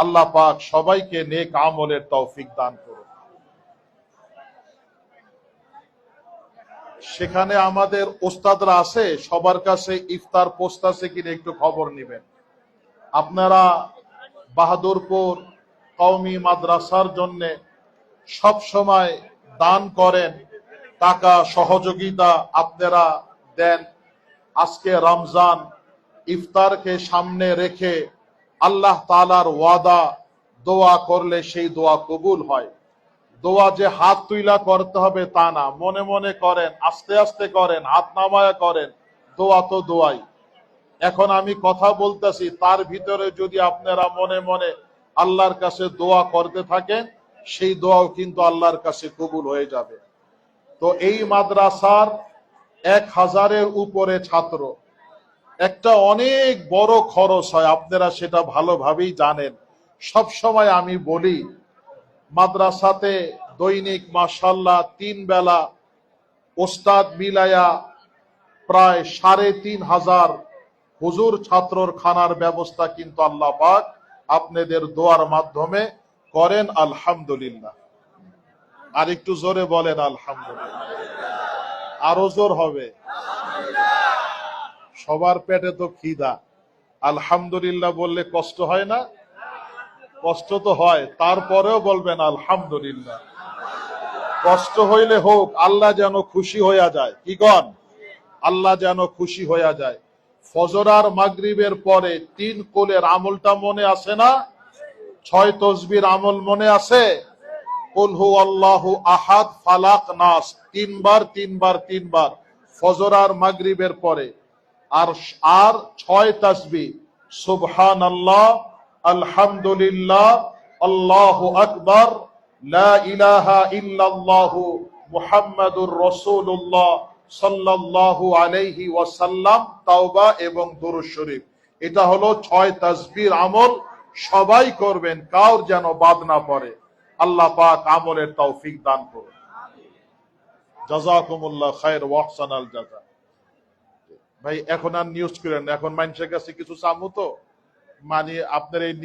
আল্লাহ পাক সবাইকে নেক আমলের তৌফিক দান করুন। সেখানে আমাদের ওস্তাদরা আছে, সবার কাছে ইফতার পোস্ট আছে কিনা একটু খবর নেবেন। আপনারা বাহাদুরপুর কওমি মাদ্রাসার জন্য সব সময় দান করেন, টাকা সহযোগিতা আপনারা দেন। আজকে রমজান, ইফতারকে সামনে রেখে আল্লাহ তাআলার ওয়াদা, দোয়া করলে সেই দোয়া কবুল হয়। দোয়া যে হাত তুইলা করতে হবে তা না, মনে মনে করেন, আস্তে আস্তে করেন, হাত নামায়া করেন, দোয়া তো দোয়াই। এখন আমি কথা বলতেছি, তার ভিতরে যদি আপনারা মনে মনে আল্লাহর কাছে দোয়া করতে থাকেন, সেই দোয়াও কিন্তু আল্লাহর কাছে কবুল হয়ে যাবে। তো এই মাদ্রাসার 1000-এর উপরে ছাত্র, একটা অনেক বড় খরচ হয়, আপনারা সেটা ভালোভাবেই জানেন। সব সময় আমি বলি, মাদ্রাসাতে দৈনিক মাশাআল্লাহ 3 বেলা ওস্তাদ মিলায়া প্রায় 3500 হুজুর ছাত্রর খানার ব্যবস্থা কিন্তু আল্লাহ পাক আপনাদের দোয়ার মাধ্যমে করেন। আলহামদুলিল্লাহ। আর একটু জোরে বলেন আলহামদুলিল্লাহ। আরো জোর হবে। সবার পেটে তো খিদা, আলহামদুলিল্লাহ বললে কষ্ট হয় না? কষ্ট তো হয়, তারপরেও বলবেন আলহামদুলিল্লাহ। কষ্ট হইলে হোক, আল্লাহ যেন খুশি হইয়া যায়। কি কন? আল্লাহ যেন খুশি হইয়া যায়। ফজর আর মাগরিবের পরে 3 কোলের আমলটা মনে আছে না? 6 তসবির আমল মনে আছে? কুল হুয়াল্লাহু আহাদ, ফালাক, নাস, 3 বার ফজর আর মাগরিবের পরে। আর 6 তাসবিহ, সুবহানাল্লাহ, আলহামদুলিল্লাহ, আল্লাহু আকবার, লা ইলাহা ইল্লাল্লাহু মুহাম্মাদুর রাসূলুল্লাহ সাল্লাল্লাহু আলাইহি ওয়াসাল্লাম, তাওবা এবং দুরূদ শরীফ। এটা হলো 6 তাসবির আমল। সবাই করবেন, কাউর যেন বাদ না পড়ে। আল্লাহ পাক আমলের তৌফিক দান করুন। জাযাকুমুল্লাহ খায়র ওয়া আহসানাল জাযা। ভাই এখন আর নিউজ করেন, এখন মানুষের কাছে কিছু চামু তো, মানে আপনার এই